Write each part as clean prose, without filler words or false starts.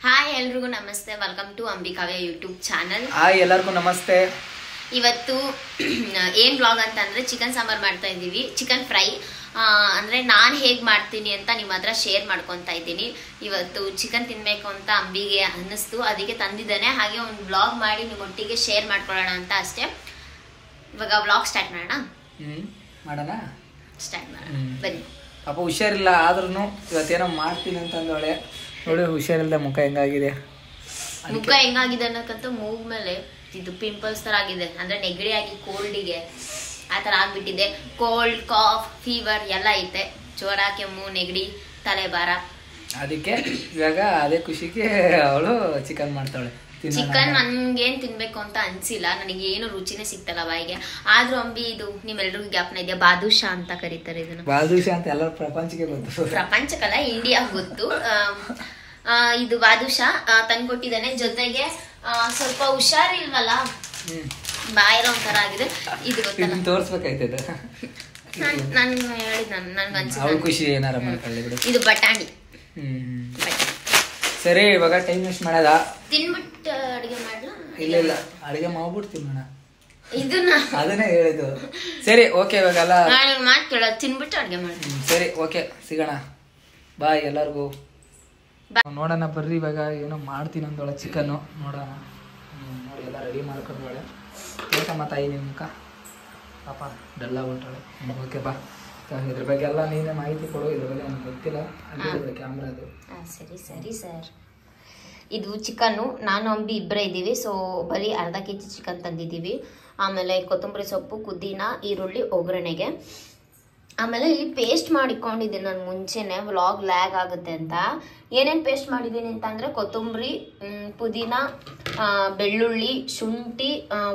Hi ಎಲ್ರಿಗೂ ನಮಸ್ತೆ, welcome to Ambikavya YouTube channel. Hi ಎಲ್ಲರಿಗೂ ನಮಸ್ತೆ. ಇವತ್ತು ಏನ್ ವ್ಲಾಗ್ ಅಂತ ಅಂದ್ರೆ ಚಿಕನ್ ಸಾಂಬಾರ್ ಮಾಡ್ತಾ ಇದ್ದೀವಿ, ಚಿಕನ್ ಫ್ರೈ. ಅಂದ್ರೆ ನಾನು ಹೇಗೆ ಮಾಡ್ತೀನಿ ಅಂತ ನಿಮ್ಮ ಹತ್ರ ಶೇರ್ ಮಾಡ್ಕೊತಾ ಇದ್ದೀನಿ. ಇವತ್ತು ಚಿಕನ್ ತಿನ್ಬೇಕು ಅಂತ ಅಂಬಿಗೆ ಅನ್ನಿಸ್ತು, ಅದಕ್ಕೆ ತಂದಿದ್ದಾನೆ. ಹಾಗೆ ಒಂದು ವ್ಲಾಗ್ ಮಾಡಿ ನಿಮ್ಮೊಟ್ಟಿಗೆ ಶೇರ್ ಮಾಡ್ಕೊಳ್ಳೋಣ ಅಂತ ಅಷ್ಟೇ. ಇವಾಗ ವ್ಲಾಗ್ ಸ್ಟಾರ್ಟ್ ಮಾಡೋಣ. ಸ್ಟಾರ್ಟ್ ಮಾಡೋಣ ಬನ್ನಿ. ಪಾಪ ಹುಷಾರಿಲ್ಲ, ಆದ್ರೂ ಇವತ್ತೇನೋ ಮಾಡ್ತೀನಿ ಅಂತ ಅಂದವಳೆ. ನೋಡಿ ಹುಷಾರಿಲ್ಲದೆ ಮುಖ ಹೆಂಗಾಗಿದೆ. ಮುಖ ಹೆಂಗಾಗಿದೆ ಅನ್ನೋಕ್ಕಂತ ಮೂಗ್ ಮೇಲೆ ಇದು ಪಿಂಪಲ್ಸ್ ತರ ಆಗಿದೆ. ಅಂದ್ರೆ ನೆಗಡಿ ಆಗಿ ಕೋಲ್ಡಿಗೆ ಆ ತರ ಆಗ್ಬಿಟ್ಟಿದೆ. ಕೋಲ್ಡ್, ಕಾಫ್, ಫೀವರ್ ಎಲ್ಲ ಐತೆ. ಜ್ವರ, ಕೆಮ್ಮು, ನೆಗಡಿ, ತಲೆಭಾರ. ಅದಕ್ಕೆ ಇವಾಗ ಅದೇ ಖುಷಿಗೆ ಅವಳು ಚಿಕನ್ ಮಾಡ್ತಾಳೆ. ಚಿಕನ್ ನನ್ಗೇನ್ ತಿನ್ಬೇಕು ಅಂತ ಅನ್ಸಿಲ್ಲ, ನನಗೆ ಏನು ರುಚಿನೇ ಸಿಗ್ತಲ್ಲ ಬಾಯಿಗೆ. ಆದ್ರೂ ಅಂಬಿ ಇದು ನಿಮ್ಮೆಲ್ರಿಗೂ ಜ್ಞಾಪನ ಇದೆ, ಬಾದುಷಾ ಅಂತ ಕರೀತಾರೆ ಇದನ್ನ. ಬಾದುಷಾ ಅಂತ ಎಲ್ಲ ಪ್ರಪಂಚಕ್ಕೆ ಗೊತ್ತು. ಪ್ರಪಂಚಕ್ಕಲ್ಲ, ಇಂಡಿಯಾ ಗೊತ್ತು. ಇದು ಬಾದುಷಾ ತಂದ್ಕೊಟ್ಟಿದ್ದಾನೆ. ಜೊತೆಗೆ ಸ್ವಲ್ಪ ಹುಷಾರಿಲ್ವಲ್ಲ, ಬಾಯಿರೋ ಒಂಥರ ಆಗಿದೆ. ಇದು ಗೊತ್ತಲ್ಲ, ತೋರ್ಸ್ಬೇಕಾಯ್ತದ. ನಾನು ಹೇಳಿದ್ ನನ್ಗೆ ಅನ್ಸುತ್ತೆ ಖುಷಿ ಏನಾರ ಮಾಡ್ಕೊಳ್ಳಿ ಬಿಡು. ಇದು ಬಟಾಣಿ. ಸರಿ, ಇವಾಗ ಟೈಮ್ ವೇಸ್ಟ್ ಮಾಡೋದ? ತಿನ್ಬಿಟ್ಟು ಅಡಿಗೆ ಮಾಡ್ಲಾ? ಇಲ್ಲ ಇಲ್ಲ, ಅಡಿಗೆ ಮಾಡ್ಬಿಡ್ತೀನಿ ನಾನು. ಇದನ್ನ ಅದನ್ನೇ ಹೇಳಿದ್ದು. ಸರಿ ಓಕೆ, ಇವಾಗೆಲ್ಲ ಮಾತು ಕೇಳೋದು, ತಿನ್ಬಿಟ್ಟು ಅಡಿಗೆ ಮಾಡ್ತೀನಿ. ಸರಿ ಓಕೆ, ಸಿಗೋಣ. ಬಾಯ್ ಎಲ್ಲರಿಗೂ. ನೋಡೋಣ ಬರ್ರಿ. ಇವಾಗ ಏನೋ ಮಾಡ್ತೀನಿ ಅಂದೊಳೆ, ಚಿಕನ್ನು. ನೋಡೋಣ. ನೋಡಿ ಎಲ್ಲ ರೆಡಿ ಮಾಡ್ಕೊಂಡೋಳೆ. ಬೇಕಮ್ಮ ತಾಯಿ ನಿಮ್ಮ ಮುಖ ಪಾಪ ಡಲ್ಲ ಬಿಟ್ಟವಳೆ. ಓಕೆ ಬಾ, ಇದ್ರ ಬಗ್ಗೆ ಎಲ್ಲ ನೀನೇ ಮಾಹಿತಿ ಕೊಡು. ಇದ್ರ ಬಗ್ಗೆ ನನಗೆ ಗೊತ್ತಿಲ್ಲ, ಅಲ್ಲಿ ಕ್ಯಾಮ್ರಾದು. ಸರಿ ಸರಿ ಸರ್. ಇದು ಚಿಕನ್ನು ನಾನು ಅಂಬಿ ಇಬ್ಬರೇ ಇದ್ದೀವಿ. ಸೊ ಬರೀ ಅರ್ಧ ಕೆಜಿ ಚಿಕನ್ ತಂದಿದ್ದೀವಿ. ಆಮೇಲೆ ಕೊತ್ತಂಬರಿ ಸೊಪ್ಪು, ಪುದೀನ, ಈರುಳ್ಳಿ ಒಗ್ಗರಣೆಗೆ. ಆಮೇಲೆ ಇಲ್ಲಿ ಪೇಸ್ಟ್ ಮಾಡಿಕೊಂಡಿದ್ದೀನಿ ನಾನು ಮುಂಚೆನೆ, ವ್ಲಾಗ್ ಲ್ಯಾಗ್ ಆಗುತ್ತೆ ಅಂತ. ಏನೇನು ಪೇಸ್ಟ್ ಮಾಡಿದ್ದೀನಿ ಅಂತಂದರೆ ಕೊತ್ತಂಬರಿ, ಪುದೀನ, ಬೆಳ್ಳುಳ್ಳಿ, ಶುಂಠಿ,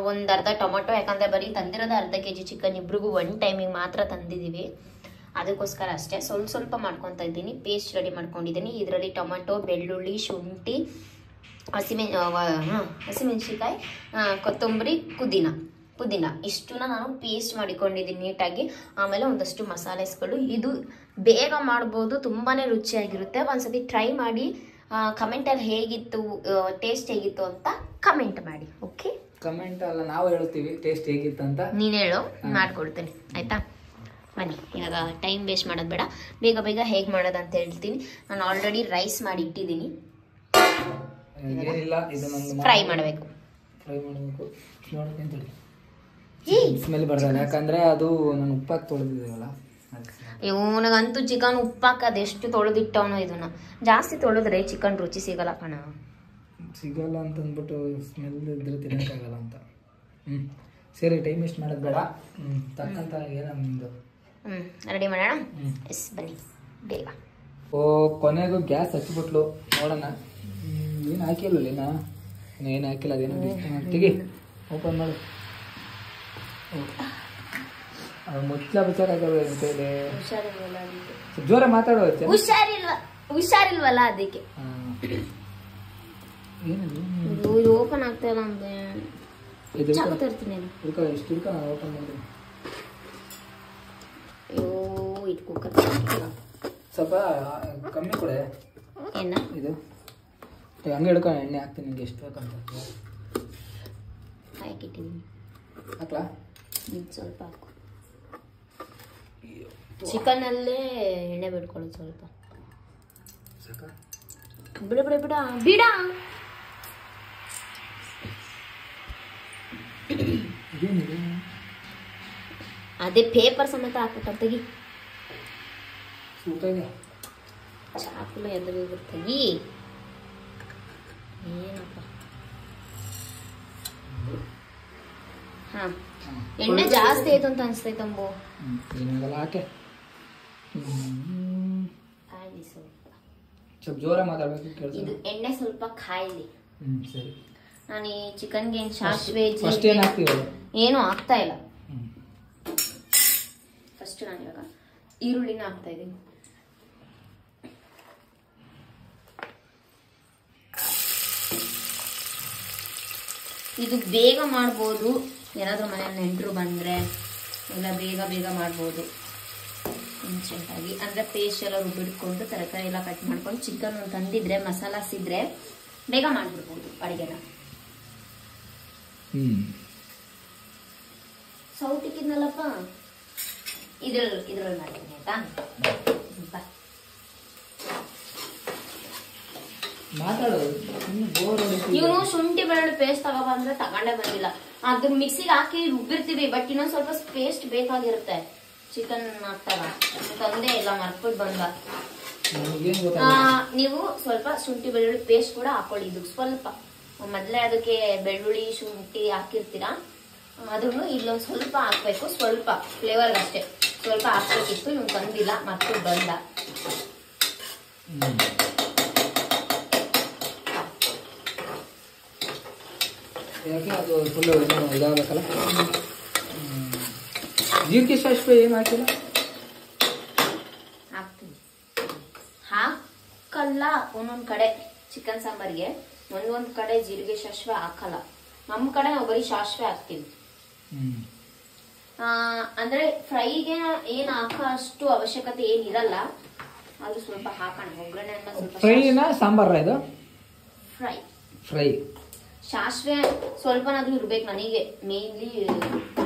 ಒಂದು ಅರ್ಧ ಟೊಮೊಟೊ. ಯಾಕಂದರೆ ಬರೀ ತಂದಿರೋದು ಅರ್ಧ ಕೆಜಿ ಚಿಕನ್, ಇಬ್ರಿಗೂ ಒನ್ ಟೈಮಿಗೆ ಮಾತ್ರ ತಂದಿದ್ದೀವಿ. ಅದಕ್ಕೋಸ್ಕರ ಅಷ್ಟೇ ಸ್ವಲ್ಪ ಮಾಡ್ಕೊತಾ ಇದ್ದೀನಿ. ಪೇಸ್ಟ್ ರೆಡಿ ಮಾಡ್ಕೊಂಡಿದ್ದೀನಿ. ಇದರಲ್ಲಿ ಟೊಮೆಟೊ, ಬೆಳ್ಳುಳ್ಳಿ, ಶುಂಠಿ, ಹಸಿಮೆಣಸಿಕಾಯಿ, ಕೊತ್ತಂಬರಿ, ಪುದೀನ ಇಷ್ಟನ್ನ ನಾನು ಪೇಸ್ಟ್ ಮಾಡಿಕೊಂಡಿದ್ದೀನಿ ನೀಟಾಗಿ. ಆಮೇಲೆ ಒಂದಷ್ಟು ಮಸಾಲೆಸ್ಗಳು. ಇದು ಬೇಗ ಮಾಡ್ಬೋದು, ತುಂಬಾ ರುಚಿಯಾಗಿರುತ್ತೆ. ಒಂದ್ಸತಿ ಟ್ರೈ ಮಾಡಿ. ಕಮೆಂಟಲ್ಲಿ ಹೇಗಿತ್ತು, ಟೇಸ್ಟ್ ಹೇಗಿತ್ತು ಅಂತ ಕಮೆಂಟ್ ಮಾಡಿ. ಓಕೆ, ಕಮೆಂಟ್ ಅಲ್ಲ, ನಾವು ಹೇಳ್ತೀವಿ ಟೇಸ್ಟ್ ಹೇಗಿತ್ತು ಅಂತ. ನೀನು ಹೇಳು, ಮಾಡ್ಕೊಡ್ತೀನಿ ಆಯ್ತಾ. ಬನ್ನಿ, ಇವಾಗ ಟೈಮ್ ವೇಸ್ಟ್ ಮಾಡೋದು ಬೇಡ, ಬೇಗ ಬೇಗ ಹೇಗೆ ಮಾಡೋದು ಅಂತ ಹೇಳ್ತೀನಿ. ನಾನು ಆಲ್ರೆಡಿ ರೈಸ್ ಮಾಡಿ ಇಟ್ಟಿದ್ದೀನಿ. ಫ್ರೈ ಮಾಡಬೇಕು. ಸ್ಮೆಲ್ ಬರ್ತದೆ, ಯಾಕಂದ್ರೆ ಅದು ನಾನು ಉಪ್ಪಾಕಿ ತೊಳೆದಿದ್ದೇವಲ್ಲ. ಇವನಿಗಂತೂ ಚಿಕನ್ ಉಪ್ಪಾಕದು ಎಷ್ಟು ತೊಳೆದಿಟ್ಟವನು. ಇದನ್ನ ಜಾಸ್ತಿ ತೊಳೆದ್ರೆ ಚಿಕನ್ ರುಚಿ ಸಿಗಲ್ಲ ಕಣ. ಸಿಗಲ್ಲ ಅಂತ ಅಂದ್ಬಿಟ್ಟು ಸ್ಮೆಲ್ ಇದ್ರೆ ತಿನ್ನಕ್ಕಾಗಲ್ಲ ಅಂತ. ಸರಿ, ಟೈಮ್ ವೇಸ್ಟ್ ಮಾಡೋದು ಬೇಡ. ತಕ್ಕಂತ ಏನೋ ನಿಮ್ದು ರೆಡಿ ಮಾಡೋಣ. ಎಸ್ ಬನ್ನಿ ಬೇಗ. ಕೊನೆಗೂ ಗ್ಯಾಸ್ ಹಚ್ಬಿಟ್ಲು. ನೋಡೋಣ. ಏನು ಹಾಕಿಲ್ಲ, ಏನು ಹಾಕಿಲ್ಲ. ಅದೇನೋ ತೆಗಿ, ಓಪನ್ ಮಾಡು. ಮುಚ್ಚಲ ಬಿಚ್ಚಾಕಾಗಲ್ಲ. ಜೋರ ಮಾತಾಡೋ. ಹುಷಾರಿಲ್ವಲ್ಲ ಅದಕ್ಕೆ ಓಪನ್ ಆಗ್ತಾ ಇಲ್ಲ. ತರ್ತೀನಿ ಓಪನ್ ಮಾಡಿ. ಇದು ಕುಕ್ಕರ್ ಸ್ವಲ್ಪ ಕಮ್ಮಿ ಕೊಡೆ. ಏನ ಇದು ಹಂಗೆ ಹಿಡ್ಕೊ, ಎಣ್ಣೆ ಹಾಕ್ತೀನಿ ನಿಂಗೆ ಎಷ್ಟು ಬೇಕಂತ. ಹಾಕಿಟ್ಟಿದ್ದೀನಿ. ಹಾಕ್ಲಾ? ಸ್ವಲ್ಪ ಹಾಕು. ಚಿಕನಲ್ಲೇ ಎಣ್ಣೆ ಬಿಡ್ಕೊಳ್ಳೋದು ಸ್ವಲ್ಪ. ಬಿಡ ಬಿಡ ಬಿಡ ಬಿಡ. ಅದೇ ಪೇಪರ್ ಸಮೇತ ಹಾಕ್ಬಿಟ್ಟ ತೆಗಿ. ಚಾಕುಲ ಎದುರು ತೆಗಿ. ಏನಪ್ಪ, ಹಾ ಎಣ್ಣೆ ಜಾಸ್ತಿ ಆಯ್ತು ಅಂತ ಅನ್ಸ್ತೈತೆ ಅಂಬು. ಹಾಕೆ ಕಾಯ್ಲಿ ಸ್ವಲ್ಪ ಜೋರ ಮಾತಾಡ್ಬೇಕು. ಇದು ಎಣ್ಣೆ ಸ್ವಲ್ಪ ಕಾಯ್ಲಿ. ಸರಿ. ನಾನು ಈ ಚಿಕನ್ಗೆ ಏನು ಸಾಸಿವೆ ಏನು ಹಾಕ್ತಾ ಇಲ್ಲ. ಫಸ್ಟ್ ನಾನು ಇವಾಗ ಈರುಳ್ಳಿನ ಹಾಕ್ತಾ ಇದ್ದೀನಿ. ಇದು ಬೇಗ ಮಾಡ್ಬೋದು, ಏನಾದರೂ ಮನೇಲಿ ನೆಂಟರು ಬಂದರೆ ಎಲ್ಲ ಬೇಗ ಮಾಡ್ಬೋದು ಇನ್ಸ್ಟೆಂಟಾಗಿ. ಅಂದರೆ ಪೇಸ್ಟ್ ಎಲ್ಲ ರುಬ್ಬಿಟ್ಕೊಂಡು ತರಕಾರಿ ಎಲ್ಲ ಕಟ್ ಮಾಡ್ಕೊಂಡು ಚಿಕನ್ ತಂದಿದ್ರೆ ಮಸಾಲಾಸಿದ್ರೆ ಬೇಗ ಮಾಡ್ಬಿಡ್ಬೋದು ಅಡಿಗೆನ. ಸೌಟ್ ಇಕ್ಕಿದ್ನಲ್ಲಪ್ಪ, ಇದ್ರಲ್ಲಿ ಮಾಡ್ತೀನಿ ಆಯ್ತಾ. ಇವನು ಶುಂಠಿ ಬೆಳ್ಳುಳ್ಳಿ ಪೇಸ್ಟ್ ತಗೊಬಂದ್ರೆ ತಗೊಂಡೇ ಬಂದಿಲ್ಲ. ಅದ್ರ ಮಿಕ್ಸಿಗೆ ಹಾಕಿ ರುಬ್ಬಿರ್ತೀವಿ, ಬಟ್ ಇನ್ನೊಂದ್ ಸ್ವಲ್ಪ ಪೇಸ್ಟ್ ಬೇಕಾಗಿರುತ್ತೆ ಚಿಕನ್ ಹಾಕ್ತಾಗ. ತಂದೆ ಇಲ್ಲ, ಮರ್ಬಿಟ್ಟು ಬಂದ. ನೀವು ಸ್ವಲ್ಪ ಶುಂಠಿ ಬೆಳ್ಳುಳ್ಳಿ ಪೇಸ್ಟ್ ಕೂಡ ಹಾಕೊಳ್ಳಿ. ಇದು ಸ್ವಲ್ಪ ಮೊದ್ಲೇ ಅದಕ್ಕೆ ಬೆಳ್ಳುಳ್ಳಿ ಶುಂಠಿ ಹಾಕಿರ್ತೀರಾ, ಅದನ್ನು ಇಲ್ಲೊಂದ್ ಸ್ವಲ್ಪ ಹಾಕ್ಬೇಕು, ಸ್ವಲ್ಪ ಫ್ಲೇವರ್ ಅಷ್ಟೇ ಸ್ವಲ್ಪ ಹಾಕ್ಬೇಕಿತ್ತು. ಇವ್ನು ತಂದಿಲ್ಲ, ಮರ್ಬಿಟ್ಟು ಬಂದ. ಯಾಕೆ ಅದು ಫುಲ್ ಇದಾಗಬೇಕಲ್ಲ. ಜೀರಿಗೆ ಸಾಸಿವೆ ಏನು ಹಾಕಿಲ್ಲ? ಹಾಕ್ತೀನಿ, ಹಾಕಲ್ಲ. ಒಂದೊಂದ್ ಕಡೆ ಚಿಕನ್ ಸಾಂಬಾರ್ಗೆ ಒಂದೊಂದ್ ಕಡೆ ಜೀರಿಗೆ ಸಾಸಿವೆ ಹಾಕಲ್ಲ. ನಮ್ಮ ಕಡೆ ನಾವು ಬರೀ ಸಾಸಿವೆ ಹಾಕ್ತೀವಿ. ಅಂದ್ರೆ ಫ್ರೈಗೆ ಏನ್ ಹಾಕೋ ಅಷ್ಟು ಅವಶ್ಯಕತೆ ಏನಿರಲ್ಲ, ಅದು ಸ್ವಲ್ಪ ಹಾಕೋಣ. ಒಗ್ಗರಣೆ ಸ್ವಲ್ಪ ಫ್ರೈನಾ ಸಾಂಬಾರ ಇದು? ಫ್ರೈ. ಫ್ರೈ ಸಾಸಿವೆ ಸ್ವಲ್ಪನಾದ್ರೂ ಇರ್ಬೇಕು ನನಗೆ. ಮೇನ್ಲಿ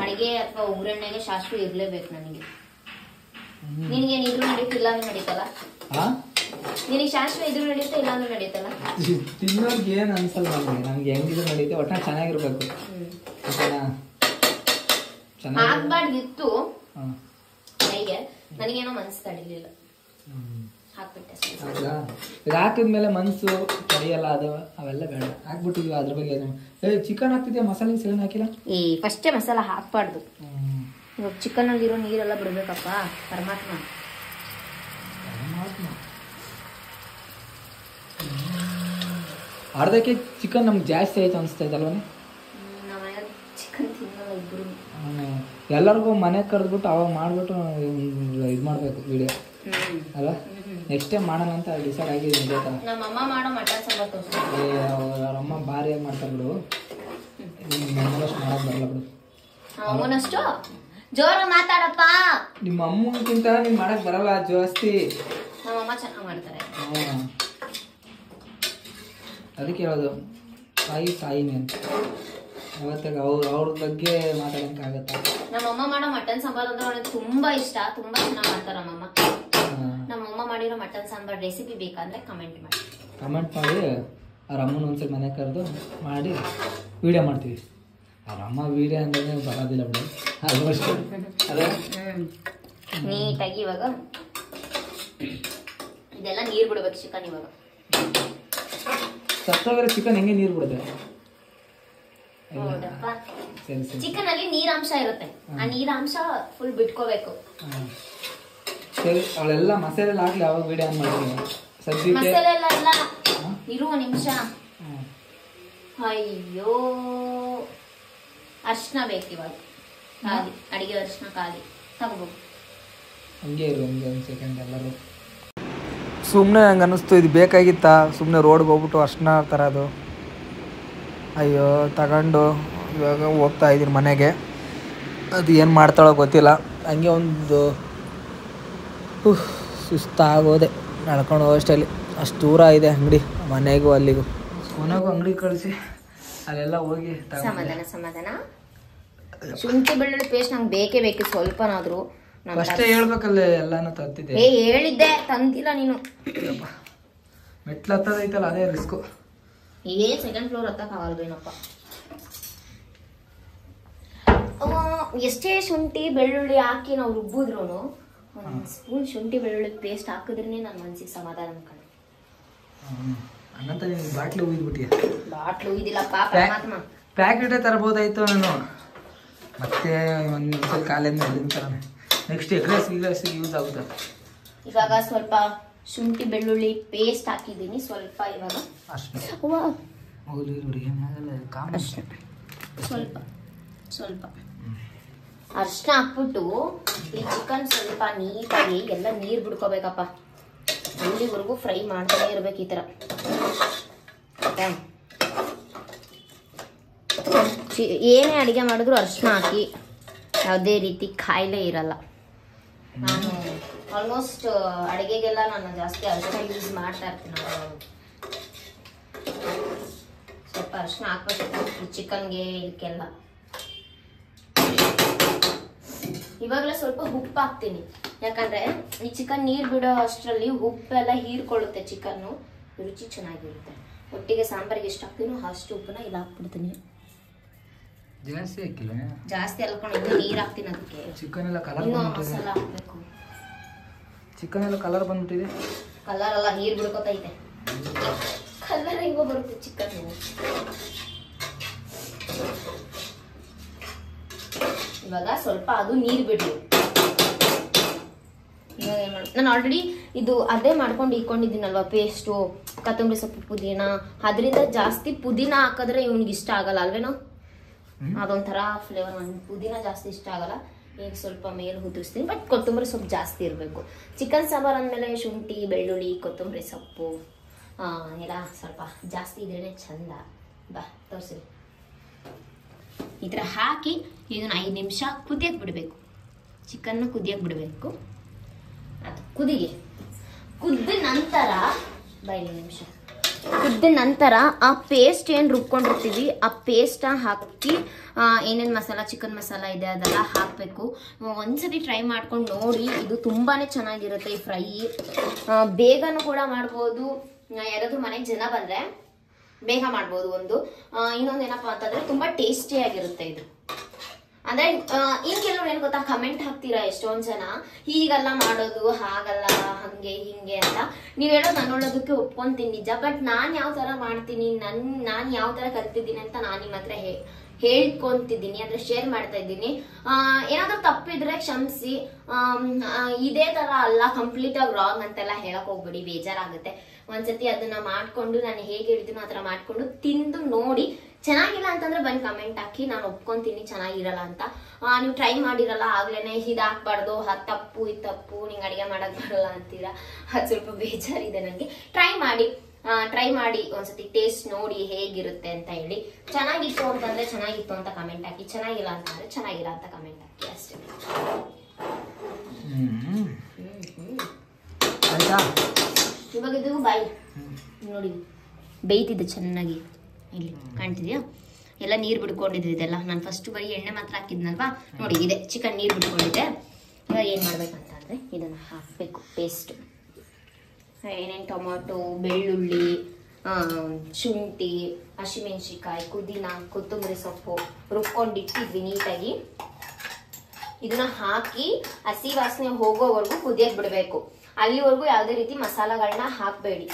ಅಡಿಗೆ ಅಥವಾ ಒಗ್ಗರಣೆಗೆ ಸಾಸಿವೆ ಇರ್ಲೇಬೇಕು ನನಗೆ. ನಿನಗೆ ಇದ್ರು ನಡೀತು, ಇಲ್ಲಾಂದ್ರೂ ನಡೀತಲ್ಲ. ನಿನಗೆ ಸಾಸಿವೆ ಇದ್ರು ನಡೀತಾ, ಇಲ್ಲಾಂದ್ರೂ ನಡೀತಲ್ಲ. ತಿನ್ನೋರ್ಗೆ ಏನ್ ಅನ್ಸಲ್ಲ ನಮ್ಗೆ ಹೆಂಗಿದ್ರು ನಡೀತೆ, ಒಟ್ಟ ಚೆನ್ನಾಗಿರ್ಬೇಕು. ಹಾಕ್ಬಾರ್ದಿತ್ತು ಕೈಗೆ, ನನಗೇನೋ ಮನ್ಸು ತಡಿಲಿಲ್ಲ, ಹಾಕ್ಬಿಟ್ಟೆ. ಹಾಕಿದ್ಮೇಲೆ ಮನ್ಸು ತಡಿಯಲ್ಲ, ಅದು ಅವೆಲ್ಲ ಬೇಡ. ಹಾಕ್ಬಿಟ್ಟಿದ್ವಿ ಅದ್ರ ಬಗ್ಗೆ. ಚಿಕನ್ ಹಾಕ್ತಿದ್ಯಾ, ಮಸಾಲೆ ಏನು ಹಾಕಿಲ್ಲ? ಫಸ್ಟೇ ಮಸಾಲ ಹಾಕ್ಬಾರ್ದು. ಇವಾಗ ಚಿಕನ್ ಅಲ್ಲಿರೋ ನೀರೆಲ್ಲ ಬಿಡ್ಬೇಕಪ್ಪ. ಪರಮಾತ್ಮ ಅರ್ಧಕ್ಕೆ ಚಿಕನ್ ನಮ್ಗೆ ಜಾಸ್ತಿ ಆಯ್ತು ಅನಿಸ್ತಾ ಇದ್ದಲ್ವ? ಚಿಕನ್ ತಿನ್ನಲ್ಲ ಇಬ್ರು. ಎಲ್ಲರಿಗೂ ಮನೆ ಕರೆದ್ಬಿಟ್ಟು ಅವಾಗ ಮಾಡ್ಬಿಟ್ಟು ಇದು ಮಾಡ್ಬೇಕು ವಿಡಿಯೋ ಅಲ್ಲ. ನೆಕ್ಸ್ಟ್ ಟೈಮ್ ಮಾಡೋಣ ಅಂತ ಡಿಸೈಡ್ ಆಗಿದ್ದೀನಿ. ನಮ್ಮಮ್ಮ ಮಾಡೋ ಮಟನ್ ಸಾಂಬಾರ್ ಅವ್ರಮ್ಮ ಭಾರಿ ಮಾಡ್ತಾರೆ ಬಿಡು, ನಮ್ಮಷ್ಟು ಮಾಡಕ್ ಬರಲ್ಲ ಬಿಡು. ಅವನಷ್ಟು ಜೋರ ಮಾತಾಡಪ್ಪ. ನಿಮ್ಮ ಅಮ್ಮಗಿಂತ ನೀನ್ ಮಾಡಕ್ ಬರಲ್ಲ ಜಾಸ್ತಿ. ನಮ್ಮಮ್ಮ ಚೆನ್ನಾಗಿ ಮಾಡ್ತಾರೆ. ಅದಕ್ಕೆ ಹೇಳೋದು ಸಾಯಿನಿ ಅಂತ. ಅವತ್ತಾಗ ಅವ್ರ ಬಗ್ಗೆ ಮಾತಾಡಂಕ ಆಗತ್ತ. ನಮ್ಮಮ್ಮ ಮಾಡೋ ಮಟನ್ ಸಾಂಬಾರ್ ಅಂದ್ರೆ ನನಗೆ ತುಂಬಾ ಇಷ್ಟ, ತುಂಬಾ ಚೆನ್ನಾಗಿ ಮಾಡ್ತಾರೆ ನಮ್ಮಮ್ಮ. ನಮ್ಮಮ್ಮ ಮಾಡಿರೋ ಮಟನ್ ಸಾಂಬಾರ್ ರೆಸಿಪಿ ಬೇಕಂದ್ರೆ ಕಮೆಂಟ್ ಮಾಡಿ ಅವ್ರ ಅಮ್ಮನ ಒಂದ್ಸಲ ಮನೆ ಕರೆದು ಮಾಡಿ ವಿಡಿಯೋ ಮಾಡ್ತೀವಿ. ಅವ್ರ ಅಮ್ಮ ವಿಡಿಯೋ ಅಂದ್ರೆ ಬರೋದಿಲ್ಲ ಬಿಡು, ಆಲ್ಮೋಸ್ಟ್ ಅದೇ ನೀಟಾಗಿ. ಇವಾಗ ಇದೆಲ್ಲ ನೀರು ಬಿಡ್ಬೇಕು ಚಿಕನ್. ಇವಾಗ ಸತ್ತೋಗಿರೋ ಚಿಕನ್ ಹೆಂಗೆ ನೀರು ಬಿಡುತ್ತೆ? ಚಿಕನ್ ಅಲ್ಲಿ ನೀರಾಂಶ ಇರುತ್ತೆ, ಆ ನೀರಾಂಶ ಫುಲ್ ಬಿಟ್ಕೋಬೇಕು. ಸರಿ, ಅವಳೆಲ್ಲ ಮಸಾಲೆ ಹಾಕ್ಲಿ. ಅವಾಗ ವಿಡಿಯೋ ಆನ್ ಮಾಡ್ತೀನಿ. ಸದ್ಯಕ್ಕೆ ಮಸಾಲೆ ಎಲ್ಲ ಇಲ್ಲ, ಇರುವ ನಿಮಿಷ. ಅಯ್ಯೋ, ಅರ್ಶಿನ ಬೇಕು ಇವಾಗ. ಖಾಲಿ ಅಡಿಗೆ ಅರ್ಶಿನ ಖಾಲಿ ತಗೋಬಹುದು. ಹಂಗೆ ಇರು, ಹಂಗೆ ಒಂದು ಸೆಕೆಂಡ್. ಎಲ್ಲರೂ ಸುಮ್ಮನೆ ಹಂಗೆ ಅನ್ನಿಸ್ತು, ಇದು ಬೇಕಾಗಿತ್ತಾ? ಸುಮ್ಮನೆ ರೋಡ್ಗೆ ಹೋಗ್ಬಿಟ್ಟು ಅರ್ಶಿನ ತರೋದು. ಅಯ್ಯೋ, ತಗೊಂಡು ಇವಾಗ ಹೋಗ್ತಾ ಇದ್ದೀನಿ ಮನೆಗೆ. ಅದು ಏನು ಮಾಡ್ತಾಳೋ ಗೊತ್ತಿಲ್ಲ. ಹಂಗೆ ಒಂದು ಸುಸ್ತಾಗೋದೆ ನಡ್ಕೊಂಡು ಹೋಗೋಷ್ಟಲ್ಲಿ. ಅಷ್ಟು ದೂರ ಇದೆ ಅಂಗಡಿ, ಮನೆಗೂ ಅಲ್ಲಿಗೂ. ಕೊನೆಗೂ ಅಂಗಡಿ ಕಳಿಸಿ ಅಲ್ಲೆಲ್ಲ ಹೋಗಿ ಸಮಾಧಾನ. ಶುಂಠಿ ಬೆಳ್ಳುಳ್ಳಿ ಪೇಸ್ಟ್ ನಂಗೆ ಬೇಕೇ ಬೇಕು, ಸ್ವಲ್ಪನಾದ್ರೂ. ಅಷ್ಟೇ ಹೇಳ್ಬೇಕಲ್ಲ, ಎಲ್ಲಾನು ತರ್ತಿದ್ದೆ. ಹೇಳಿದ್ದೆ, ತಂದಿಲ್ಲ ನೀನು. ಮೆಟ್ಲು ಹತ್ತದೈತಲ್ಲ, ಅದೇ ರಿಸ್ಕು. Second floor ಹತ್ತಕ್ಕಾಗಲ್ವೇನಪ್ಪ. ಎಷ್ಟೇ ಶುಂಠಿ ಬೆಳ್ಳುಳ್ಳಿ ಹಾಕಿ ನಾವು ರುಬ್ಬಿದ್ರು ಒಂದು ಸ್ಪೂನ್ ಶುಂಠಿ ಬೆಳ್ಳುಳ್ಳಿ ಪೇಸ್ಟ್ ಹಾಕಿದ್ರೆ ನನ್ನ ಮನ್ಸಿಗೆ ಸಮಾಧಾನ ಅನ್ಕೊಂಡು. ಹಂಗಂತ ನೀನು ಬಾಟ್ಲು ಉಯ್ದ್ಬಿಟ್ಟಿಯ? ಬಾಟ್ಲು ಉಯ್ದಿಲ್ಲಪ್ಪ, ಪರಮಾತ್ಮ. ಪ್ಯಾಕೆಟೇ ತರಬಹುದಾಯ್ತು ನಾನು. ಮತ್ತೆ ಒಂದ್ಸಲ ಕಾಲಿಂದ ತರಾನೆ. ನೆಕ್ಸ್ಟ್ ಎಗ್ ರೈಸ್ ಯೂಸ್ ಆಗುತ್ತೆ. ಇವಾಗ ಸ್ವಲ್ಪ ಶುಂಠಿ ಬೆಳ್ಳುಳ್ಳಿ ಪೇಸ್ಟ್ ಹಾಕಿದ್ದೀನಿ ಸ್ವಲ್ಪ. ಇವಾಗ ಸ್ವಲ್ಪ ಅರ್ಶಿನ ಹಾಕ್ಬಿಟ್ಟು ಈ ಚಿಕನ್ ಸ್ವಲ್ಪ ನೀಟಾಗಿ ಎಲ್ಲ ನೀರು ಬಿಡ್ಕೋಬೇಕಪ್ಪ. ಅಲ್ಲಿವರೆಗೂ ಫ್ರೈ ಮಾಡ್ತಾನೆ ಇರ್ಬೇಕು ಈ ಥರ. ಏನೇ ಅಡುಗೆ ಮಾಡಿದ್ರು ಅರ್ಶಿನ ಹಾಕಿ, ಯಾವುದೇ ರೀತಿ ಕಾಯಿಲೆ ಇರಲ್ಲ. ನಾನು ಆಲ್ಮೋಸ್ಟ್ ಅಡುಗೆಗೆಲ್ಲ ನಾನು ಜಾಸ್ತಿ ಅರ್ಶಿನ ಯೂಸ್ ಮಾಡ್ತಾ ಇರ್ತೀನಿ. ಅರ್ಶಿನ ಹಾಕ್ಬೇಕು ಚಿಕನ್ಗೆ ಇದಕ್ಕೆಲ್ಲ. ಇವಾಗಲೇ ಸ್ವಲ್ಪ ಉಪ್ಪು ಹಾಕ್ತೀನಿ, ಯಾಕಂದ್ರೆ ಈ ಚಿಕನ್ ನೀರು ಬಿಡೋ ಅಷ್ಟರಲ್ಲಿ ಉಪ್ಪೆಲ್ಲ ಹೀರ್ಕೊಳ್ಳುತ್ತೆ, ಚಿಕನ್ನು ರುಚಿ ಚೆನ್ನಾಗಿರುತ್ತೆ. ಒಟ್ಟಿಗೆ ಸಾಂಬಾರಿಗೆ ಎಷ್ಟು ಹಾಕ್ತೀನೋ ಅಷ್ಟು ಉಪ್ಪನ್ನ ಇಲ್ಲಿ ಹಾಕ್ಬಿಡ್ತೀನಿ. ಜಾಸ್ತಿ ಹಾಕಿಲ್ಲ, ಜಾಸ್ತಿ ಅಲ್ಕೊಂಡು ಇನ್ನೂ ನೀರು ಹಾಕ್ತೀನಿ ಅದಕ್ಕೆ. ಚಿಕನ್ ಎಲ್ಲ ಕಲರ್ ಇನ್ನೂ ಮಸಾಲ ಹಾಕ್ಬೇಕು. ಚಿಕನ್ ಎಲ್ಲ ಕಲರ್ ಬಂದ್ಬಿಟ್ಟಿದೆ. ಕಲರ್ ಎಲ್ಲ ನೀರು ಬಿಡ್ಕೊತೈತೆ. ಕಲರ್ ಹೆಂಗೋ ಬರುತ್ತೆ ಚಿಕನ್. ಇವಾಗ ಸ್ವಲ್ಪ ಅದು ನೀರು ಬಿಡ್ಲಿ. ಇವಾಗ ಏನು ಮಾಡಿ, ನಾನು ಆಲ್ರೆಡಿ ಇದು ಅದೇ ಮಾಡ್ಕೊಂಡು ಇಟ್ಕೊಂಡಿದ್ದೀನಲ್ವ ಪೇಸ್ಟು, ಕೊತ್ತಂಬರಿ ಸೊಪ್ಪು, ಪುದೀನ. ಅದರಿಂದ ಜಾಸ್ತಿ ಪುದೀನ ಹಾಕಿದ್ರೆ ಇವ್ನಿಗೆ ಇಷ್ಟ ಆಗಲ್ಲ ಅಲ್ವೇನೋ, ಅದೊಂಥರ ಫ್ಲೇವರ್. ನನಗೆ ಪುದೀನ ಜಾಸ್ತಿ ಇಷ್ಟ ಆಗಲ್ಲ. ಈಗ ಸ್ವಲ್ಪ ಮೇಲೆ ಉದುರಿಸ್ತೀನಿ, ಬಟ್ ಕೊತ್ತಂಬರಿ ಸೊಪ್ಪು ಜಾಸ್ತಿ ಇರಬೇಕು. ಚಿಕನ್ ಸಾಂಬಾರು ಅಂದಮೇಲೆ ಶುಂಠಿ, ಬೆಳ್ಳುಳ್ಳಿ, ಕೊತ್ತಂಬರಿ ಸೊಪ್ಪು ಎಲ್ಲ ಸ್ವಲ್ಪ ಜಾಸ್ತಿ ಇದ್ರೇ ಚಂದ. ಬಾ ತೋರಿಸಿ. ಈ ಥರ ಹಾಕಿ ಇದನ್ನು 5 ನಿಮಿಷ ಕುದಿಯಕ್ಕೆ ಬಿಡಬೇಕು. ಚಿಕನ್ನ ಕುದಿಯಕ್ಕೆ ಬಿಡಬೇಕು. ಅದು ಕುದ್ದ ನಂತರ ನಿಮಿಷ ಕುದ್ದ ನಂತರ ಆ ಪೇಸ್ಟ್ ಏನು ರುಬ್ಕೊಂಡಿರ್ತೀವಿ ಆ ಪೇಸ್ಟ್ ಹಾಕಿ ಏನೇನು ಮಸಾಲ, ಚಿಕನ್ ಮಸಾಲ ಇದೆ ಅದೆಲ್ಲ ಹಾಕಬೇಕು. ಒಂದ್ಸತಿ ಟ್ರೈ ಮಾಡ್ಕೊಂಡು ನೋಡಿ, ಇದು ತುಂಬಾನೇ ಚೆನ್ನಾಗಿರುತ್ತೆ ಈ ಫ್ರೈ. ಬೇಗನೂ ಕೂಡ ಮಾಡ್ಬೋದು. ಯಾರಾದ್ರೂ ಮನೆಗೆ ಜನ ಬಂದ್ರೆ ಬೇಗ ಮಾಡ್ಬೋದು. ಇನ್ನೊಂದು ಏನಪ್ಪಾ ಅಂತಂದ್ರೆ ತುಂಬಾ ಟೇಸ್ಟಿಯಾಗಿರುತ್ತೆ ಇದು. ಅಂದ್ರೆ ಇನ್ ಕೆಲವ್ರು ಏನ್ ಗೊತ್ತಾ, ಕಮೆಂಟ್ ಹಾಕ್ತೀರಾ ಎಷ್ಟೊಂದ್ ಜನ, ಹೀಗಲ್ಲ ಮಾಡೋದು, ಹಾಗಲ್ಲ, ಹಂಗೆ ಹಿಂಗೆ ಅಂತ. ನೀವ್ ಹೇಳೋದು ನಾನು ಹೇಳೋದಕ್ಕೆ ಒಪ್ಕೊಂತೀನಿ ನಿಜ. ಬಟ್ ನಾನ್ ಯಾವ ತರ ಮಾಡ್ತೀನಿ, ನಾನ್ ಯಾವ ತರ ಕಲ್ತಿದ್ದೀನಿ ಅಂತ ನಾನ್ ನಿಮ್ಮ ಹತ್ರ ಹೇಳ್ಕೊಂತಿದ್ದೀನಿ, ಅಂದ್ರೆ ಶೇರ್ ಮಾಡ್ತಾ ಇದ್ದೀನಿ. ಏನಾದ್ರೂ ತಪ್ಪಿದ್ರೆ ಕ್ಷಮಿಸಿ. ಇದೇ ತರ ಅಲ್ಲ, ಕಂಪ್ಲೀಟ್ ಆಗಿ ರಾಂಗ್ ಅಂತೆಲ್ಲ ಹೇಳಕ್ ಹೋಗ್ಬೇಡಿ, ಬೇಜಾರಾಗುತ್ತೆ. ಒಂದ್ಸತಿ ಅದನ್ನ ಮಾಡ್ಕೊಂಡು ನಾನು ಹೇಗೆ ಹೇಳ್ತೀನೋ ಆತರ ಮಾಡ್ಕೊಂಡು ತಿಂದು ನೋಡಿ. ಚೆನ್ನಾಗಿಲ್ಲ ಅಂತಂದ್ರೆ ಬಂದು ಕಮೆಂಟ್ ಹಾಕಿ, ನಾನು ಒಪ್ಕೊಂತೀನಿ ಚೆನ್ನಾಗಿರಲ್ಲ ಅಂತ. ನೀವು ಟ್ರೈ ಮಾಡಿರಲ್ಲ ಆಗ್ಲೇನೆ ಇದು ಹಾಕ್ಬಾರ್ದು, ಅದು ತಪ್ಪು ಇದು ತಪ್ಪು, ನಿಂಗೆ ಅಡಿಗೆ ಮಾಡಕ್ ಬರಲ್ಲ ಅಂತೀರಾ. ಅದು ಸ್ವಲ್ಪ ಬೇಜಾರಿದೆ ನನಗೆ. ಟ್ರೈ ಮಾಡಿ ಒಂದ್ಸತಿ ಟೇಸ್ಟ್ ನೋಡಿ ಹೇಗಿರುತ್ತೆ ಅಂತ ಹೇಳಿ. ಚೆನ್ನಾಗಿತ್ತು ಅಂತಂದ್ರೆ ಚೆನ್ನಾಗಿತ್ತು ಅಂತ ಕಮೆಂಟ್ ಹಾಕಿ, ಚೆನ್ನಾಗಿಲ್ಲ ಅಂತಂದ್ರೆ ಚೆನ್ನಾಗಿಲ್ಲ ಅಂತ ಕಮೆಂಟ್ ಹಾಕಿ ಅಷ್ಟೇ. ಇವಾಗ ಇದು ಬಾಯಿ ನೋಡಿ ಬೇಯ್ತಿದೆ ಚೆನ್ನಾಗಿ. ಇಲ್ಲಿ ಕಾಣ್ತಿದ್ಯಾ, ಎಲ್ಲ ನೀರು ಬಿಡ್ಕೊಂಡಿದ್ದೆ. ಇದೆಲ್ಲ ನಾನು ಫಸ್ಟ್ ಬರೀ ಎಣ್ಣೆ ಮಾತ್ರ ಹಾಕಿದ್ನಲ್ವಾ, ನೋಡಿ ಇದೆ ಚಿಕನ್ ನೀರು ಬಿಡ್ಕೊಂಡಿದ್ದೆ. ಇವಾಗ ಏನು ಮಾಡ್ಬೇಕಂತಂದ್ರೆ ಇದನ್ನು ಹಾಕಬೇಕು ಪೇಸ್ಟ್. ಏನೇನು ಟೊಮೊಟೊ, ಬೆಳ್ಳುಳ್ಳಿ, ಶುಂಠಿ, ಹಸಿಮೆಣಸಿಕಾಯಿ, ಪುದೀನ, ಕೊತ್ತಂಬರಿ ಸೊಪ್ಪು ರುಬ್ಕೊಂಡಿಟ್ಟಿದ್ವಿ ನೀಟಾಗಿ. ಇದನ್ನ ಹಾಕಿ ಹಸಿ ವಾಸನೆ ಹೋಗೋವರೆಗೂ ಕುದಿಯಕ್ಕೆ ಬಿಡಬೇಕು. ಅಲ್ಲಿವರೆಗೂ ಯಾವುದೇ ರೀತಿ ಮಸಾಲಗಳನ್ನ ಹಾಕಬೇಡಿ.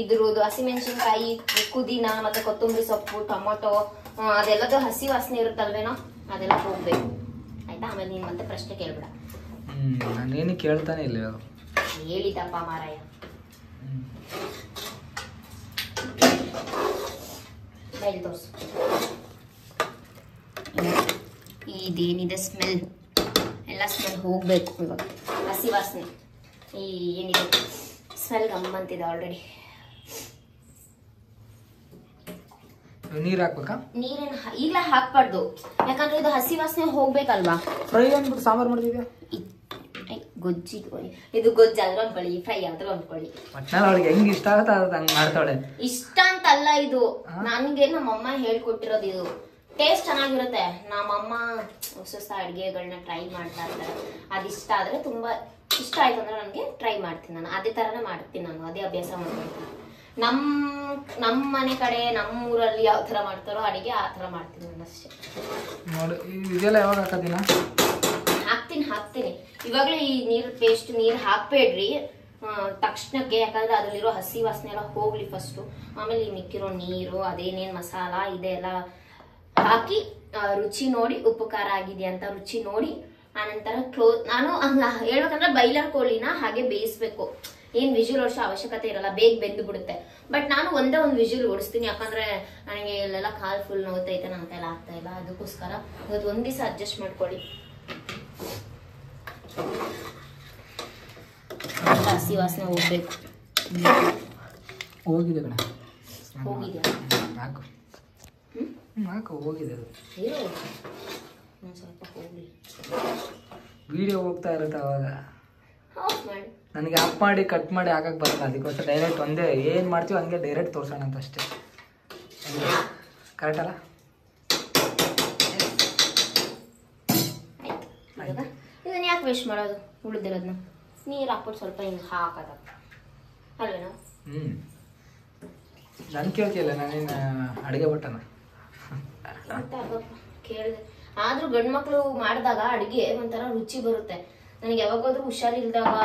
ಇದ್ರದ್ದು ಹಸಿಮೆಣಸಿನ್ಕಾಯಿ, ಪುದೀನ ಮತ್ತೆ ಕೊತ್ತಂಬರಿ ಸೊಪ್ಪು, ಟೊಮೊಟೊ ಅದೆಲ್ಲದು ಹಸಿ ವಾಸನೆ ಇರುತ್ತಲ್ವೇನೋ ಅದೆಲ್ಲ ಹೋಗ್ಬೇಕು. ಆಯ್ತಾ? ಆಮೇಲೆ ನೀನ್ ಮತ್ತೆ ಪ್ರಶ್ನೆ ಕೇಳ್ಬೇಡ. ನಾನೇನು ಕೇಳ್ತಾನೆ ಇಲ್ಲ, ಹೇಳಿದಪ್ಪ ಮಾರಾಯ. ಬೈಲ್ ತೋರ್ಸು. ಇದೇನಿದೆ ಸ್ಮೆಲ್ ಎಲ್ಲ ಸ್ಮೆಲ್ ಹೋಗ್ಬೇಕು ಇವಾಗ. ಹಸಿ ವಾಸನೆ ಈ ಏನಿದೆ ಸ್ಮೆಲ್ ಗಮ್ಮಂತಿದೆ ಆಲ್ರೆಡಿ. ನೀರ್ ಹಾಕ್ಬೇಕಾ? ನೀರೇನು ಈಗಲೇ ಹಾಕ್ಬಾರ್ದು, ಯಾಕಂದ್ರೆ ಇದು ಹಸಿ ವಾಸನೆ ಹೋಗ್ಬೇಕಲ್ವಾ. ಫ್ರೈ ಅಂದ್ಬಿಟ್ಟು ಸಾಂಬಾರ್ ಮಾಡಿದ್ಯಾ? ಇದು ಗೊಜ್ಜು ಆದ್ರೂ ಅನ್ಕೊಳ್ಳಿ, ಫ್ರೈ ಆದ್ರೂ ಅನ್ಕೊಳ್ಳಿ. ಅವಳಿಗೆ ಹೆಂಗ್ ಇಷ್ಟ ಆಗುತ್ತೆ ಹಂಗ್ ಮಾಡ್ತಾಳೆ. ಇಷ್ಟ ಅಂತಲ್ಲ, ಇದು ನನ್ಗೆ ನಮ್ಮಮ್ಮ ಹೇಳ್ಕೊಟ್ಟಿರೋದು. ಇದು ಟೇಸ್ಟ್ ಚೆನ್ನಾಗಿರುತ್ತೆ. ನಮ್ಮಮ್ಮ ಹೊಸ ಹೊಸ ಅಡ್ಗೆಗಳನ್ನ ಟ್ರೈ ಮಾಡ್ತಾ ಇರ್ತಾರೆ. ಅದಿಷ್ಟ ಆದ್ರೆ ತುಂಬಾ ಇಷ್ಟ ಆಯ್ತು ಅಂದ್ರೆ ನನಗೆ ಟ್ರೈ ಮಾಡ್ತೀನಿ. ನಾನು ಅದೇ ತರನೇ ಮಾಡ್ತೀನಿ, ನಾನು ಅದೇ ಅಭ್ಯಾಸ ಮಾಡ್ಕೊಳ್ತೀನಿ. ನಮ್ಮ ಮನೆ ಕಡೆ ನಮ್ಮ ಊರಲ್ಲಿ ಯಾವ ತರ ಮಾಡ್ತಾರೋ ಅಡಿಗೆ ಆ ತರ ಮಾಡ್ತೀನಿ ನಾನು ಅಷ್ಟೇ. ನೋಡಿ ಇದೆಲ್ಲ ಯಾವಾಗ ಹಾಕೋದಿನ? ಹಾಕ್ತೀನಿ ಇವಾಗಲೇ. ಈ ನೀರು ಹಾಕ್ಬೇಡ್ರಿ ತಕ್ಷಣಕ್ಕೆ, ಯಾಕಂದ್ರೆ ಅದ್ರಲ್ಲಿರೋ ಹಸಿ ವಾಸನೆ ಎಲ್ಲ ಹೋಗ್ಲಿ ಫಸ್ಟು. ಆಮೇಲೆ ಈ ಮಿಕ್ಕಿರೋ ನೀರು ಅದೇನೇನ್ ಮಸಾಲ ಇದೆ ಎಲ್ಲ ಹಾಕಿ ರುಚಿ ನೋಡಿ, ಉಪ್ಪು ಖಾರ ಆಗಿದೆಯಾ ಅಂತ ರುಚಿ ನೋಡಿ ಆನಂತರ ನಾನು ಹೇಳ್ಬೇಕಂದ್ರೆ ಬೈಲರ್ ಕೋಳಿನ ಹಾಗೆ ಬೇಯಿಸ್ಬೇಕು. ಏನ್ ವಿಜುವಲ್ ಓಡಿಸೋ ಅವಶ್ಯಕತೆ ಇರಲ್ಲ, ಬೇಗ ಬೆಂದು ಬಿಡುತ್ತೆ. ಬಟ್ ನಾನು ಒಂದೇ ಒಂದು ವಿಜುವಲ್ ಓಡಿಸ್ತೀನಿ, ಯಾಕಂದ್ರೆ ನನಗೆ ಇಲ್ಲೆಲ್ಲ ಕಾಲ್ ಫುಲ್ ನೋಯ್ತೈತೆ, ನನ್ನ ಕೈಲ ಆಗ್ತಾ ಇಲ್ಲ. ಅದಕ್ಕೋಸ್ಕರ ಒಂದ್ ದಿವಸ ಅಡ್ಜಸ್ಟ್ ಮಾಡ್ಕೊಳ್ಳಿ. ಹಸಿ ವಾಸನೆ ಹೋಗ್ಬೇಕು. ಹೋಗಿದೆ ಕಣ, ಹೋಗಿದ್ಯಾ? ಹಾಕು ಹೋಗಿದೆ ಅದು. ಸ್ವಲ್ಪ ಹೋಗ್ಲಿ. ವಿಡಿಯೋ ಹೋಗ್ತಾ ಇರುತ್ತೆ ಅವಾಗ. ಆಫ್ ಮಾಡಿ. ನನಗೆ ಆಫ್ ಮಾಡಿ ಕಟ್ ಮಾಡಿ ಹಾಕಕ್ಕೆ ಬರಲ್ಲ. ಅದಕ್ಕೋಸ್ಕರ ಡೈರೆಕ್ಟ್ ಒಂದೇ ಏನು ಮಾಡ್ತೀವಿ ಹಂಗೆ ಡೈರೆಕ್ಟ್ ತೋರ್ಸೋಣ ಅಂತ ಅಷ್ಟೇ. ಕರೆಕ್ಟ್ ಅಲ್ಲ? ಆಯ್ತು. ಇದನ್ನ ಯಾಕೆ ವೇಸ್ಟ್ ಮಾಡೋದು? ಉಳಿದಿರೋದನ್ನ ನೀರು ಹಾಕ್ಬಿಟ್ಟು ಸ್ವಲ್ಪ ಹಿಂಗೆ ಹಾಕೋದ ಅಲ್ವೇನೋ? ನಾನು ಕೇಳ್ತಿಲ್ಲ, ನಾನೇನು ಅಡುಗೆ ಭಟ್ಟನ ಕೇಳಿದೆ. ಆದ್ರೂ ಗಂಡು ಮಕ್ಳು ಮಾಡಿದಾಗ ಅಡುಗೆ ಒಂಥರ ರುಚಿ ಬರುತ್ತೆ. ನನಗೆ ಯಾವಾಗಾದ್ರೂ ಹುಷಾರಿಲ್ದಾಗ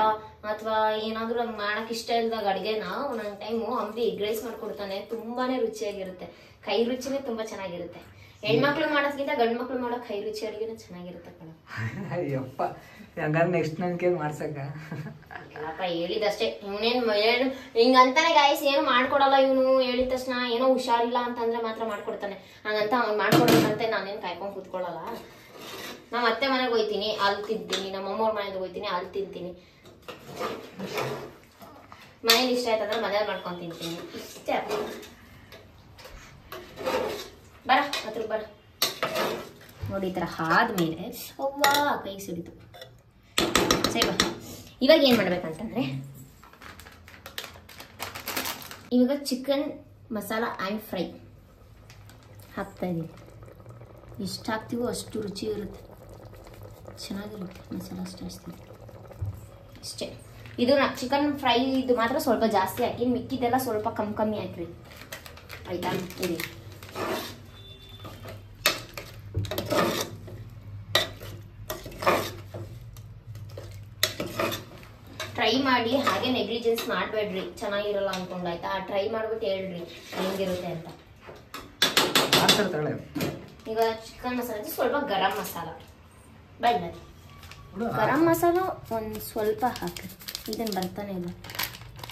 ಅಥವಾ ಏನಾದ್ರೂ ನಂಗೆ ಮಾಡಕ್ ಇಷ್ಟ ಇಲ್ದಾಗ ಅಡುಗೆನ ಒಂದೊಂದು ಟೈಮು ಅಂಬಿ ಎಗ್ ರೈಸ್ ಮಾಡ್ಕೊಡ್ತಾನೆ. ತುಂಬಾನೇ ರುಚಿಯಾಗಿರುತ್ತೆ. ಕೈ ರುಚಿನೇ ತುಂಬಾ ಚೆನ್ನಾಗಿರುತ್ತೆ. ಹೆಣ್ಮಕ್ಳು ಮಾಡೋದ್ಕಿಂತ ಗಂಡು ಮಕ್ಳು ಮಾಡೋ ಕೈ ರುಚಿ ಅಡುಗೆನ ಚೆನ್ನಾಗಿರುತ್ತೆ ಕಣ. ಅಯ್ಯಪ್ಪ, ಹಂಗಾದ್ರೆ ನೆಕ್ಸ್ಟ್ ನನ್ನ ಕೇಳಿ ಮಾಡ್ಸಕ್ಕ? ಅಪ್ಪ ಹೇಳಿದಷ್ಟೇ. ಇವನೇನು ಹಿಂಗಂತಾನೆ ಗಾಯಸ್, ಏನು ಮಾಡ್ಕೊಡಲ್ಲ ಇವನು. ಹೇಳಿದ ತಕ್ಷಣ ಏನೋ ಹುಷಾರಿಲ್ಲ ಅಂತಂದ್ರೆ ಮಾತ್ರ ಮಾಡ್ಕೊಡ್ತಾನೆ. ಹಂಗಂತ ಅವ್ನು ಮಾಡ್ಕೊಡೋದಂತೆ ನಾನೇನು ಕಾಯ್ಕೊಂಡು ಕೂತ್ಕೊಳ್ಳಲ್ಲ. ನಮ್ಮ ಅತ್ತೆ ಮನೆಗೆ ಹೋಗ್ತೀನಿ, ಅಲ್ಲಿ ತಿಂತೀನಿ. ನಮ್ಮ ಅಮ್ಮವ್ರ ಮನೆಗೆ ಹೋಗ್ತೀನಿ, ಅಲ್ಲಿ ತಿಂತೀನಿ. ಮನೇಲಿ ಇಷ್ಟ ಆಯ್ತಂದ್ರೆ ಮನೇಲಿ ಮಾಡ್ಕೊಂಡು ತಿಂತೀನಿ. ಇಷ್ಟೇ. ಬರ ಹತ್ರ ಬರ. ನೋಡಿ, ಈ ಥರ ಆದ್ಮೇಲೆ ಅವ್ವಾ ಕೈ ಸಿಡಿತು. ಸರಿ ಬಾ. ಇವಾಗ ಏನು ಮಾಡ್ಬೇಕಂತಂದ್ರೆ, ಇವಾಗ ಚಿಕನ್ ಮಸಾಲ ಆ್ಯಂಡ್ ಫ್ರೈ ಹಾಕ್ತಾ ಇದ್ದೀನಿ. ಎಷ್ಟು ಹಾಕ್ತೀವೋ ಅಷ್ಟು ರುಚಿ ಇರುತ್ತೆ, ಚೆನ್ನಾಗಿರುತ್ತೆ. ಮಸಾಲ ಅಷ್ಟು ಹಾಕ್ತೀನಿ ಅಷ್ಟೇ. ಇದು ಚಿಕನ್ ಫ್ರೈ ಇದು ಮಾತ್ರ ಸ್ವಲ್ಪ ಜಾಸ್ತಿ ಹಾಕಿ, ಮಿಕ್ಕಿದೆಲ್ಲ ಸ್ವಲ್ಪ ಕಮ್ಮಿ ಹಾಕ್ರಿ ಆಯ್ತಾ? ಇರಿ. ಟ್ರೈ ಮಾಡಿ, ಹಾಗೆ ನೆಗ್ಲಿಜೆನ್ಸ್ ಮಾಡಬೇಡ್ರಿ. ಚೆನ್ನಾಗಿರಲ್ಲ ಅನ್ಕೊಂಡು ಆಯ್ತಾ? ಟ್ರೈ ಮಾಡ್ಬಿಟ್ಟು ಹೇಳ್ರಿ ಹೆಂಗಿರುತ್ತೆ ಅಂತ. ಈಗ ಚಿಕನ್ ಮಸಾಲ ಸ್ವಲ್ಪ ಗರಂ ಮಸಾಲ ಬೇಡ, ಗರಂ ಮಸಾಲ ಒಂದು ಸ್ವಲ್ಪ ಹಾಕಿ. ಇದನ್ನು ಬರ್ತಾನೆ ಇಲ್ಲ.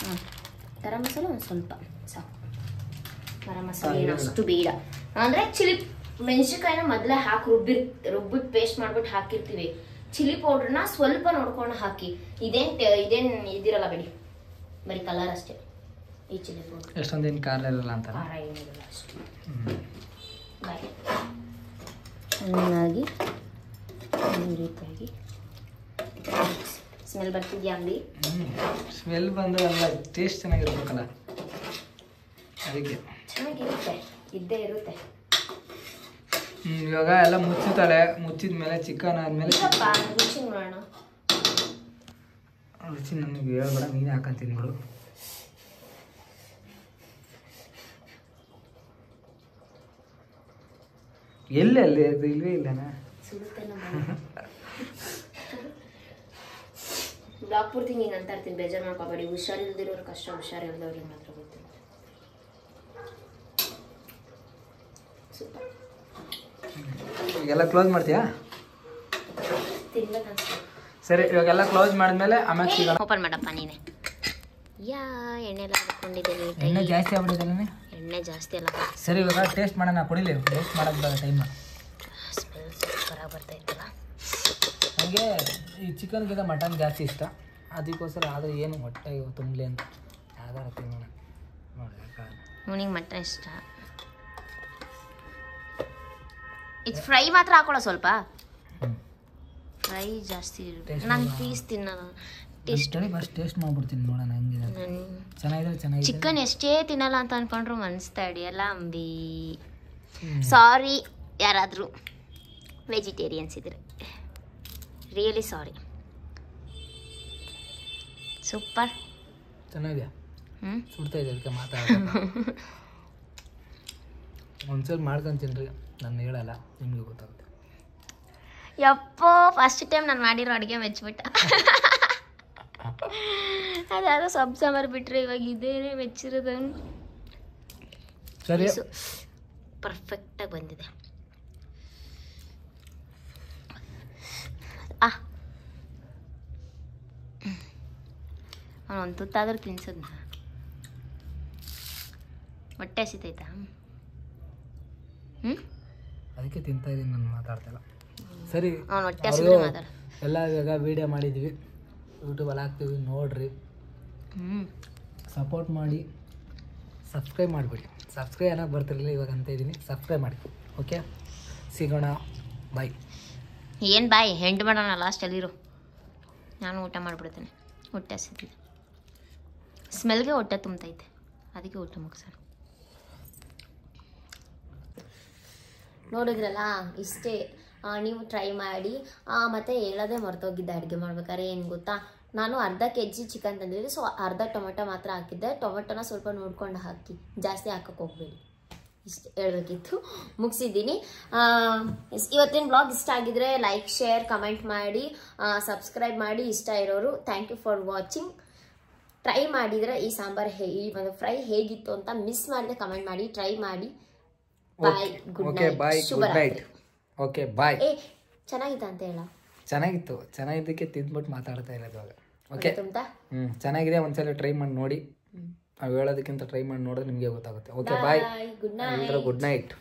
ಹಾಂ, ಗರಂ ಮಸಾಲ ಒಂದು ಸ್ವಲ್ಪ ಸಾಕು. ಗರಂ ಮಸಾಲ ಏನಷ್ಟು ಬೇಡ. ಅಂದರೆ ಚಿಲ್ಲಿ ಮೆಣಸಿನ್ಕಾಯಿನ ಮೊದಲೇ ಹಾಕಿ ರುಬ್ಬಿಟ್ಟು ಪೇಸ್ಟ್ ಮಾಡ್ಬಿಟ್ಟು ಹಾಕಿರ್ತೀವಿ. ಚಿಲ್ಲಿ ಪೌಡ್ರನ್ನ ಸ್ವಲ್ಪ ನೋಡ್ಕೊಂಡು ಹಾಕಿ. ಇದೇನು ಇದಿರಲ್ಲ ಬಿಡಿ, ಬರೀ ಕಲರ್ ಅಷ್ಟೇ ಈ ಚಿಲ್ಲಿ ಪೌಡ್ರ್. ಎಷ್ಟೊಂದೇನು ಖಾರ ಇರಲ್ಲ ಅಂತ? ಖಾರ ಏನಿರಲ್ಲ ಅಷ್ಟೇ. ಬಾಯ್ ಚೆನ್ನಾಗಿ ಈ ರೀತಿಯಾಗಿ ಸ್ಮೆಲ್ ಬರ್ತಿದ್ಯಾ ಅಂಗಡಿ? ಸ್ಮೆಲ್ ಬಂದು ಎಲ್ಲ ಟೇಸ್ಟ್ ಚೆನ್ನಾಗಿರ್ಬೇಕಲ್ಲ, ಅದಕ್ಕೆ ಚೆನ್ನಾಗಿರುತ್ತೆ, ಇದ್ದೇ ಇರುತ್ತೆ. ಇವಾಗ ಎಲ್ಲ ಮುಚ್ಚುತ್ತಾಳೆ. ಮುಚ್ಚಿದ ಮೇಲೆ ಚಿಕನ್ ಆದ್ಮೇಲೆ ರುಚಿ ನೋಡೋಣ. ರುಚಿ ನನಗೆ ಹೇಳ್ಬೇಡ, ನೀನೇ ಹಾಕಂತೀನಿ ಬಿಡು. ಎಲ್ಲಿ ಅಲ್ಲಿ ಅದು ಇಲ್ವೇ ಇಲ್ಲನಾ? ಬ್ಲಾಗ್ ಪೂರ್ತಿ ನೀನು ಅಂತ ಇರ್ತೀನಿ, ಬೇಜಾರು ಮಾಡ್ಕೋಬೇಡಿ. ಹುಷಾರಿಲ್ದಿರೋರು ಕಷ್ಟ, ಹುಷಾರಿಲ್ದವ್ರಿಗೆ ಮಾತ್ರ ಗೊತ್ತಿಲ್ಲ. ಸೂಪರ್. ಈಗೆಲ್ಲ ಕ್ಲೋಸ್ ಮಾಡ್ತೀಯಾ? ಸರಿ, ಇವಾಗೆಲ್ಲ ಕ್ಲೋಸ್ ಮಾಡಿದ್ಮೇಲೆ ಆಮೇಲೆ ಸಿಗೋಣ. ಓಪನ್ ಮಾಡಪ್ಪ ನೀನೆ. ಎಣ್ಣೆ ಎಲ್ಲ ಹಾಕೊಂಡಿದ್ದೀನಿ. ಎಣ್ಣೆ ಜಾಸ್ತಿ ಆಗ್ಬಿಟ್ಟಿದ್ದಲ್ಲ? ಎಣ್ಣೆ ಜಾಸ್ತಿ ಅಲ್ಲ. ಸರಿ, ಇವಾಗ ಟೇಸ್ಟ್ ಮಾಡೋಣ. ಕುಡಿಲಿ, ಟೇಸ್ಟ್ ಮಾಡೋದು ಟೈಮ್. ಸ್ಮೆಲ್ ಸೂಪರಾಗಿ ಬರ್ತಾ ಇತ್ತಲ್ಲ. ನನಗೆ ಈ ಚಿಕನ್ಗಿಂತ ಮಟನ್ ಜಾಸ್ತಿ ಇಷ್ಟ, ಅದಕ್ಕೋಸ್ಕರ. ಆದರೆ ಏನು ಹೊಟ್ಟೆ ತುಂಬಲಿ ಅಂತ ಯಾವ್ದಾರ ತಿನ್ನೋಣ ನೋಡಿ. ಅವನಿಗೆ ಮಟನ್ ಇಷ್ಟ. ಇದು ಫ್ರೈ ಮಾತ್ರ ಹಾಕೊಳ್ಳೋ ಸ್ವಲ್ಪ. ಫ್ರೈ ಜಾಸ್ತಿ ನಾನು ಪೀಸ್ ತಿನ್ನಲ್ಲ. ಟೇಸ್ಟ್ ಮಾಡ್ಬಿಡ್ತೀನಿ, ನೋಡೋಣ ಹೆಂಗಿದೆ. ಚೆನ್ನಾಗಿದೆ. ಚಿಕನ್ ಎಷ್ಟೇ ತಿನ್ನಲ್ಲ ಅಂತ ಅನ್ಕೊಂಡ್ರು ಮನ್ಸ್ತಾ ಹಿಡಿಯಲ್ಲ ಅಂಬಿ. ಸಾರಿ ಯಾರಾದರೂ ವೆಜಿಟೇರಿಯನ್ಸ್ ಇದ್ರೆ, ರಿಯಲಿ ಸಾರಿ. ಸೂಪರ್ ಚೆನ್ನಾಗಿದೆ. ಸುಡ್ತಾ ಇದೆ, ಅದಕ್ಕೆ ಮಾತಾಡ. ಒಂದ್ಸಲ ಮಾಡ್ಕೊಂತೀನ್ರಿ, ನಾನು ಹೇಳಲ್ಲ, ನಿಮಗೆ ಗೊತ್ತಾಗುತ್ತೆ. ಯಪ್ಪೋ, ಫಸ್ಟ್ ಟೈಮ್ ನಾನು ಮಾಡಿರೋ ಅಡುಗೆ ಮೆಚ್ಚಿಬಿಟ್ಟ. ಅದಾದ ಸಬ್ ಸಾಂಬಾರು ಬಿಟ್ಟರೆ ಇವಾಗ ಇದೇನೇ ಮೆಚ್ಚಿರೋದು. ಸರಿ, ಪರ್ಫೆಕ್ಟಾಗಿ ಬಂದಿದೆ. ಅವನು ಒಂದು ತುತ್ತಾದ್ರೂ ತಿನ್ಸದ್ನ. ಹೊಟ್ಟೆ ಹಸಿತೈತಾ? ಅದಕ್ಕೆ ತಿಂತಾ ಇದೀನಿ, ನಾನು ಮಾತಾಡ್ತಿಲ್ಲ. ಸರಿ, ಅವನು ಹೊಟ್ಟೆ ಹಸಿದ್ರೆ ಮಾತಾಡ. ಎಲ್ಲ ಇವಾಗ ವಿಡಿಯೋ ಮಾಡಿದ್ವಿ, ಯೂಟ್ಯೂಬಲ್ಲಿ ಹಾಕ್ತೀವಿ, ನೋಡ್ರಿ, ಸಪೋರ್ಟ್ ಮಾಡಿ, ಸಬ್ಸ್ಕ್ರೈಬ್ ಮಾಡಿಬಿಡಿ. ಸಬ್ಸ್ಕ್ರೈಬ್ ಏನೋ ಬರ್ತಿರಲಿಲ್ಲ, ಇವಾಗ ಅಂತ ಇದ್ದೀನಿ, ಸಬ್ಸ್ಕ್ರೈಬ್ ಮಾಡಿ. ಓಕೆ, ಸಿಗೋಣ, ಬಾಯ್. ಏನು ಬಾಯ್, ಹೆಂಡು ಮಾಡೋಣ ಲಾಸ್ಟಲ್ಲಿರು. ನಾನು ಊಟ ಮಾಡಿಬಿಡ್ತೇನೆ, ಹೊಟ್ಟೆ ಹಸಿತಿದೆ. ಸ್ಮೆಲ್ಗೆ ಹೊಟ್ಟೆ ತುಂಬತೈತೆ, ಅದಕ್ಕೆ ಊಟ ಮುಗಿಸೋಣ. ನೋಡಿದ್ರಲ್ಲ ಇಷ್ಟೇ. ನೀವು ಟ್ರೈ ಮಾಡಿ. ಮತ್ತು ಹೇಳೋದೇ ಮರ್ತೋಗಿದ್ದೆ ಅಡುಗೆ ಮಾಡ್ಬೇಕಾದ್ರೆ ಏನು ಗೊತ್ತಾ, ನಾನು ಅರ್ಧ kg ಚಿಕನ್ ತಂದಿದ್ದೆ, ಸೊ ಅರ್ಧ ಟೊಮೆಟೊ ಮಾತ್ರ ಹಾಕಿದ್ದೆ. ಟೊಮೆಟೊನ ಸ್ವಲ್ಪ ನೋಡ್ಕೊಂಡು ಹಾಕಿ, ಜಾಸ್ತಿ ಹಾಕಕ್ಕೆ ಹೋಗ್ಬೇಡಿ. ಇಷ್ಟು ಹೇಳಬೇಕಿತ್ತು, ಮುಗಿಸಿದ್ದೀನಿ. ಇವತ್ತಿನ ಬ್ಲಾಗ್ ಇಷ್ಟ ಆಗಿದ್ರೆ ಲೈಕ್, ಶೇರ್, ಕಮೆಂಟ್ ಮಾಡಿ, ಸಬ್ಸ್ಕ್ರೈಬ್ ಮಾಡಿ. ಇಷ್ಟ ಇರೋರು thank you for watching. Try ಮಾಡಿದರೆ ಈ ಸಾಂಬಾರು ಈ ಒಂದು ಫ್ರೈ ಹೇಗಿತ್ತು ಅಂತ ಮಿಸ್ ಮಾಡಿದೆ ಕಮೆಂಟ್ ಮಾಡಿ. ಟ್ರೈ ಮಾಡಿ. ಬಾಯ್, ಗುಡ್ ನೈಟ್, ಶುಭರಾತ್ರಿ. Okay bye. ಚೆನ್ನಾಗಿತ್ತ ಅಂತ ಹೇಳ. ಚೆನ್ನಾಗಿದ್ದಕ್ಕೆ ತಿಂದ್ಬಿಟ್ಟು ಮಾತಾಡ್ತಾ ಇರೋದು ಇವಾಗ. ಓಕೆ ಚೆನ್ನಾಗಿದೆ, ಒಂದ್ಸಲ ಟ್ರೈ ಮಾಡಿ ನೋಡಿ. ನಾವು ಹೇಳೋದಕ್ಕಿಂತ ಟ್ರೈ ಮಾಡಿ ನೋಡಿದ್ರೆ ನಿಮಗೆ ಗೊತ್ತಾಗುತ್ತೆ. Okay bye, good night. ಎಲ್ಲರೂ ಗುಡ್ ನೈಟ್.